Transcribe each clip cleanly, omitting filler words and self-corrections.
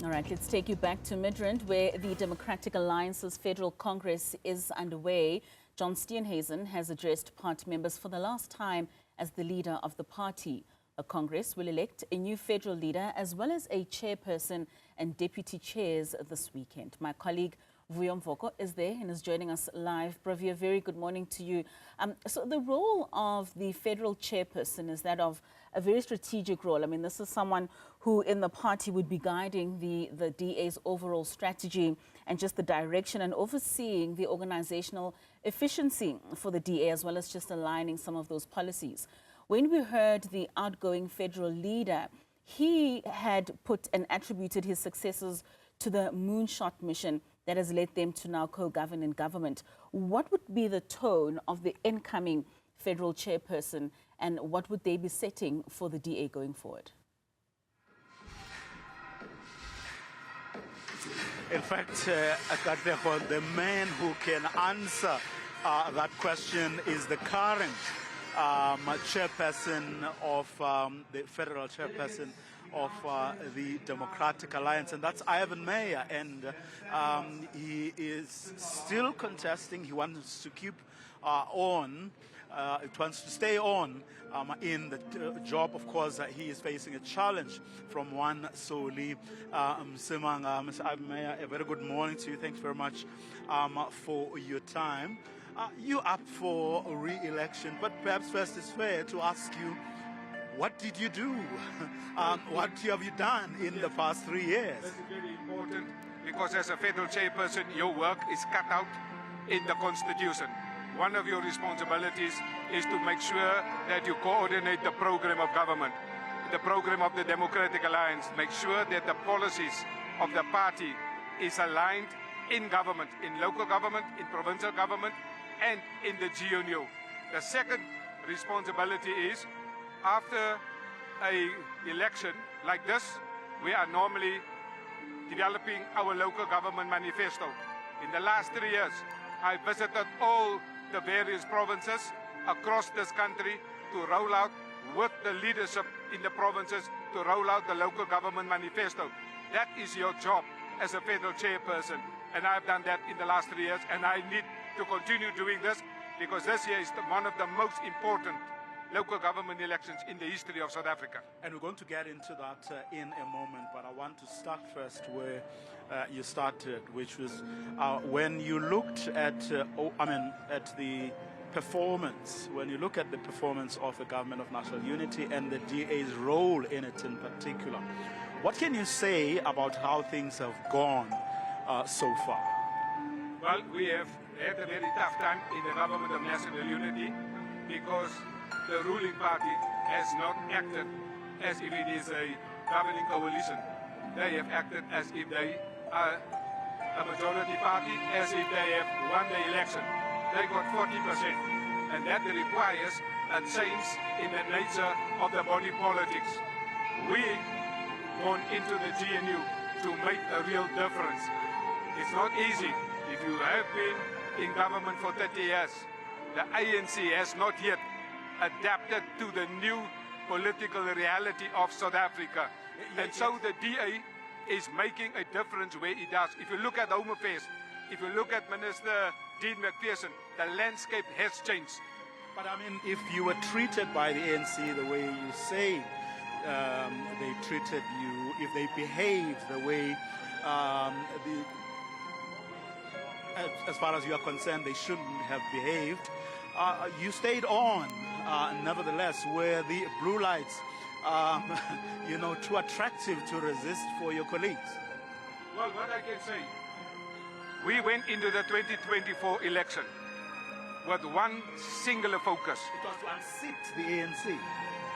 All right, let's take you back to Midrand, where the Democratic Alliance's Federal Congress is underway. John Steenhuisen has addressed party members for the last time as the leader of the party. The Congress will elect a new federal leader as well as a chairperson and deputy chairs this weekend. My colleague Vuyo Mvoko is there and is joining us live. Vuyo, a very good morning to you. So the role of the federal chairperson is that of a very strategic role. I mean, this is someone who in the party would be guiding the DA's overall strategy and just the direction and overseeing the organizational efficiency for the DA, as well as just aligning some of those policies. When we heard the outgoing federal leader, he had put and attributed his successes to the moonshot mission that has led them to now co-govern in government. What would be the tone of the incoming federal chairperson, and what would they be setting for the DA going forward? In fact, the man who can answer that question is the current chairperson of the federal chairperson of the Democratic Alliance, and that's Ivan Meyer. And he is still contesting. He wants to keep on. It wants to stay on in the job. Of course, he is facing a challenge from one Soli Msimang. Mr. Ivan Meyer, a very good morning to you. Thanks very much for your time. You're up for re-election, but perhaps first it's fair to ask you, what did you do? What have you done in the past 3 years? That's very important, because as a federal chairperson, your work is cut out in the Constitution. One of your responsibilities is to make sure that you coordinate the program of government, the program of the Democratic Alliance, make sure that the policies of the party is aligned in government, in local government, in provincial government, and in the GNU. The second responsibility is, after an election like this, we are normally developing our local government manifesto. In the last 3 years, I visited all the various provinces across this country to roll out, with the leadership in the provinces, to roll out the local government manifesto. That is your job as a federal chairperson, and I've done that in the last 3 years, and I need to continue doing this, because this year is one of the most important local government elections in the history of South Africa. And we're going to get into that in a moment, but I want to start first where you started, which was when you looked at, at the performance, when you look at the performance of the Government of National Unity and the DA's role in it in particular. What can you say about how things have gone so far? Well, we have had a very tough time in the Government of National Unity, because the ruling party has not acted as if it is a governing coalition. They have acted as if they are a majority party, as if they have won the election. They got 40%, and that requires a change in the nature of the body politics. We want into the GNU to make a real difference. It's not easy. If you have been in government for 30 years, the ANC has not yet adapted to the new political reality of South Africa. And so the DA is making a difference where it does. If you look at Home Affairs, if you look at Minister Dean McPherson, the landscape has changed. But I mean, if you were treated by the ANC the way you say they treated you, if they behaved the way as far as you are concerned they shouldn't have behaved, you stayed on. Nevertheless, were the blue lights, too attractive to resist for your colleagues? Well, what I can say, we went into the 2024 election with one singular focus. It was to unseat the ANC,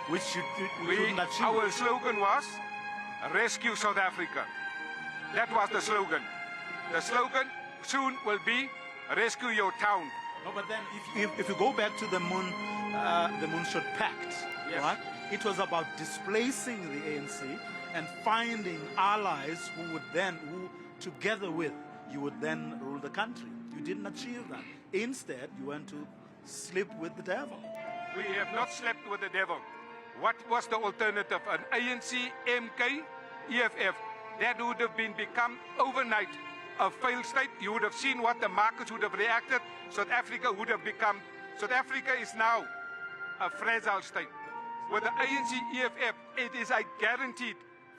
which you couldn't achieve. Our slogan was, rescue South Africa. That was the slogan. The slogan soon will be, rescue your town. No, but then if you go back to the Moonshot Pact, yes, right? It was about displacing the ANC and finding allies who together with you would then rule the country. You didn't achieve that. Instead, you went to sleep with the devil. We have not slept with the devil. What was the alternative? An ANC, MK, EFF that would have become overnight a failed state. You would have seen what the markets would have reacted. South Africa is now a fragile state. With the ANC EFF, it is a guaranteed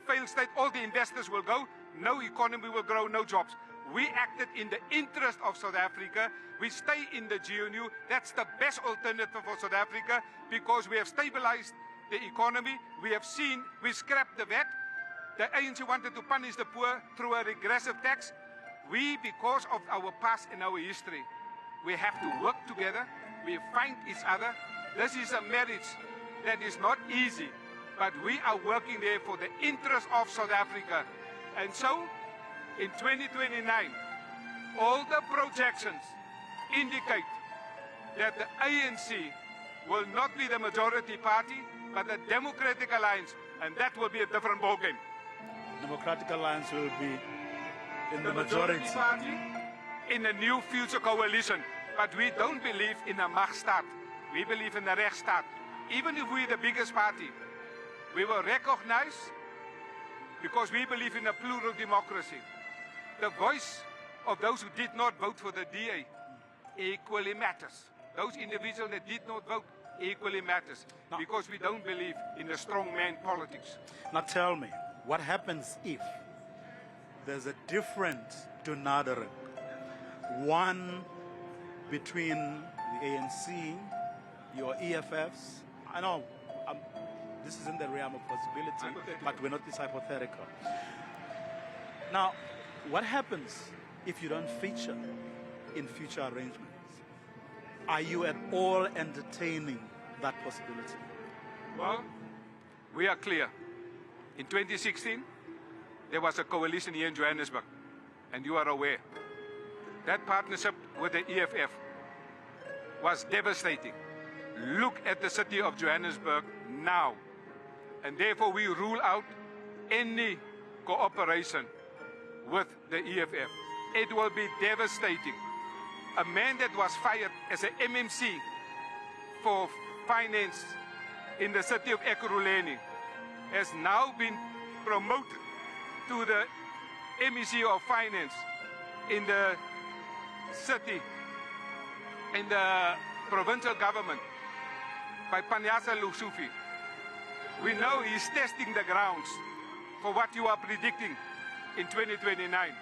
failed state. All the investors will go, no economy will grow, no jobs. We acted in the interest of South Africa. We stay in the GNU. That's the best alternative for South Africa because we have stabilized the economy. We have seen, we scrapped the VAT. The ANC wanted to punish the poor through a regressive tax. We, because of our past and our history, we have to work together. We find each other. This is a marriage that is not easy, but we are working there for the interest of South Africa. And so, in 2029, all the projections indicate that the ANC will not be the majority party, but the Democratic Alliance, and that will be a different ballgame. Democratic Alliance will be in the majority party in a new future coalition. But we don't believe in a Machtstaat. We believe in a Rechtsstaat. Even if we're the biggest party, we will recognize, because we believe in a plural democracy, the voice of those who did not vote for the DA equally matters. Those individuals that did not vote equally matters, because we don't believe in the strongman politics. Now tell me, what happens if there's a different Dunadering, one between the ANC, your EFFs? I know this is in the realm of possibility, but we're not this hypothetical. Now, what happens if you don't feature in future arrangements? Are you at all entertaining that possibility? Well, we are clear. In 2016, there was a coalition here in Johannesburg, and you are aware. That partnership with the EFF was devastating. Look at the city of Johannesburg now. And therefore we rule out any cooperation with the EFF. It will be devastating. A man that was fired as an MMC for finance in the city of Ekurhuleni has now been promoted to the MEC of finance in the city, in the provincial government, by Panyasa Lusufi. We know he's testing the grounds for what you are predicting in 2029.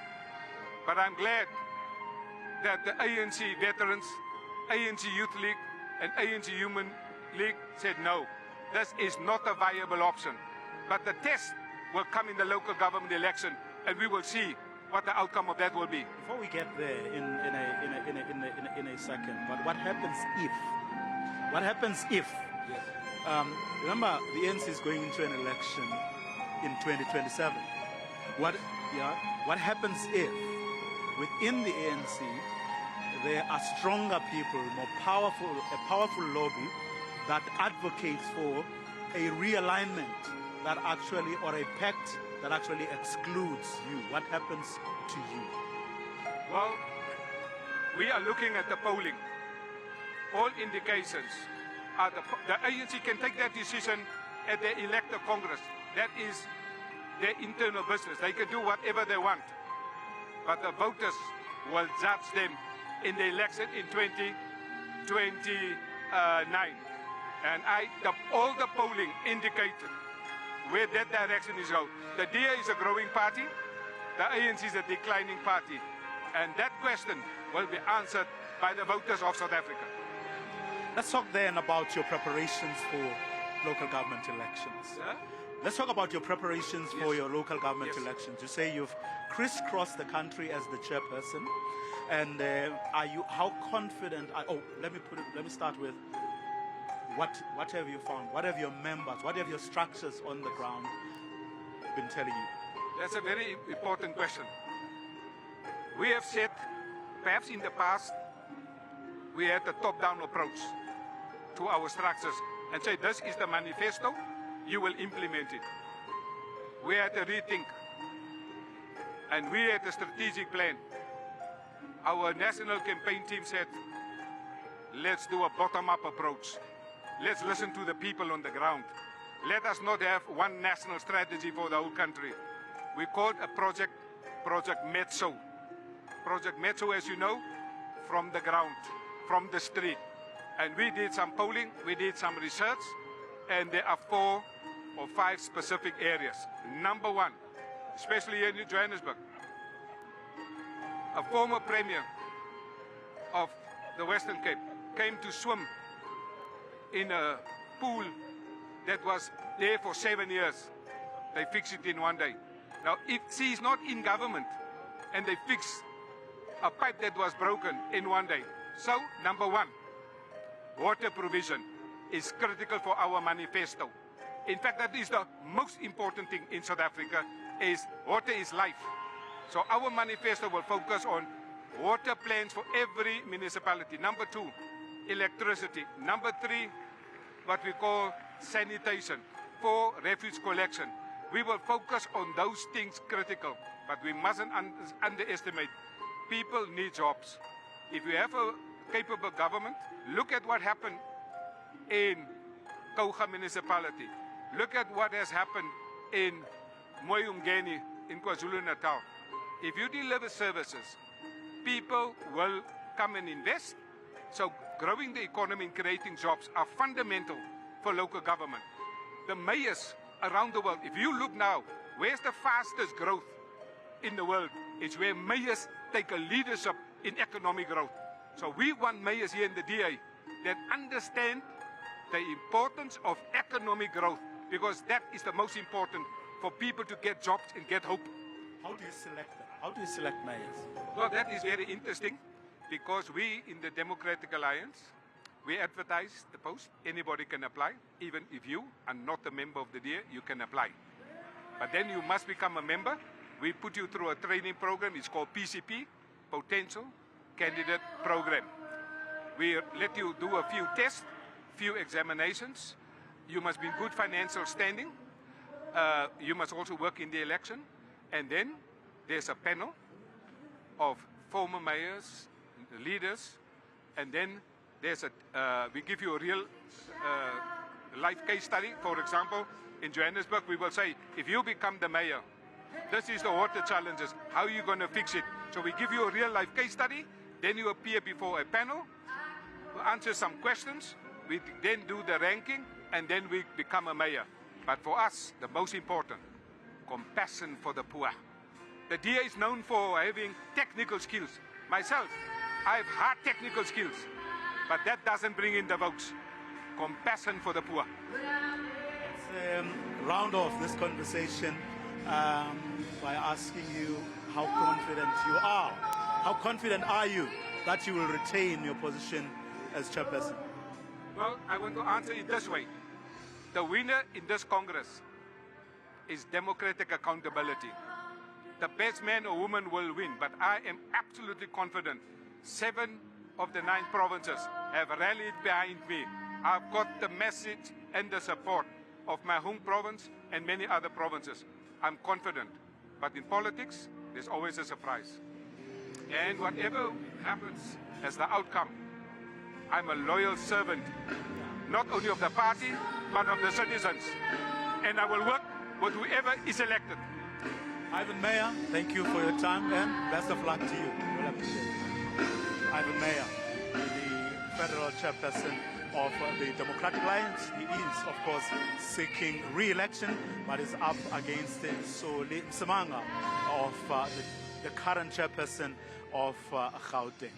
But I'm glad that the ANC veterans, ANC Youth League, and ANC Human League said no. This is not a viable option. But the test will come in the local government election, and we will see what the outcome of that will be. Before we get there in a second, but what happens if? What happens if? Yes. Remember, the ANC is going into an election in 2027. What happens if within the ANC there are stronger people, a powerful lobby that advocates for a realignment that actually, or a pact that actually excludes you? What happens to you? Well, we are looking at the polling. All indications are the ANC can take that decision at the elected Congress. That is their internal business. They can do whatever they want. But the voters will judge them in the election in 2029. And all the polling indicated where that direction is going. The DA is a growing party. The ANC is a declining party. And that question will be answered by the voters of South Africa. Let's talk then about your preparations for local government elections. Yeah? Let's talk about your preparations for your local government Yes. elections. You say you've crisscrossed the country as the chairperson, and how confident? Let me start with what have you found? What have your members? What have your structures on the ground been telling you? That's a very important question. We have said, perhaps in the past, we had a top-down approach to our structures and say, this is the manifesto, you will implement it. We had a rethink, and we had a strategic plan. Our national campaign team said, let's do a bottom-up approach. Let's listen to the people on the ground. Let us not have one national strategy for the whole country. We called a project Metso. Project Metso, as you know, from the ground, from the street. And we did some polling, we did some research, and there are 4 or 5 specific areas. Number 1, especially here in Johannesburg, a former premier of the Western Cape came to swim in a pool that was there for 7 years. They fixed it in one day. Now, if she is not in government and they fix a pipe that was broken in one day. So, number 1, water provision is critical for our manifesto. In fact, that is the most important thing in South Africa, is water is life. So our manifesto will focus on water plans for every municipality. Number 2, electricity. Number 3, what we call sanitation. 4, refuse collection. We will focus on those things critical, but we mustn't underestimate. People need jobs. If you have a capable government, look at what happened in Kouga municipality. Look at what has happened in Moyungeni in KwaZulu-Natal. If you deliver services, people will come and invest. So growing the economy and creating jobs are fundamental for local government. The mayors around the world, if you look now, where's the fastest growth in the world? It's where mayors take a leadership in economic growth. So we want mayors here in the DA that understand the importance of economic growth, because that is the most important for people to get jobs and get hope. How do you select them? How do you select mayors? Well, that is very interesting, because we in the Democratic Alliance, we advertise the post. Anybody can apply. Even if you are not a member of the DA, you can apply. But then you must become a member. We put you through a training program. It's called PCP, Potential Candidate Program. We let you do a few tests, few examinations. You must be in good financial standing. You must also work in the election. And then there's a panel of former mayors, leaders, and then there's we give you a real life case study. For example, in Johannesburg, we will say, if you become the mayor, this is the water challenges. How are you going to fix it? So we give you a real life case study. Then you appear before a panel, answer some questions. We then do the ranking, and then we become a mayor. But for us, the most important, compassion for the poor. The DA is known for having technical skills. Myself, I have hard technical skills, but that doesn't bring in the votes. Compassion for the poor. Let's round off this conversation by asking you how confident you are. How confident are you that you will retain your position as chairperson? Well, I want to answer it this way. The winner in this Congress is democratic accountability. The best man or woman will win, but I am absolutely confident 7 of the 9 provinces have rallied behind me. I've got the message and the support of my home province and many other provinces. I'm confident, but in politics, there's always a surprise. And whatever happens as the outcome, I'm a loyal servant, not only of the party, but of the citizens. And I will work with whoever is elected. Ivan Meyer, thank you for your time and best of luck to you. We'll appreciate it. Ivan Meyer, the federal chairperson of the Democratic Alliance. He is, of course, seeking re-election, but is up against Soli Msimanga of the current chairperson of Gauteng.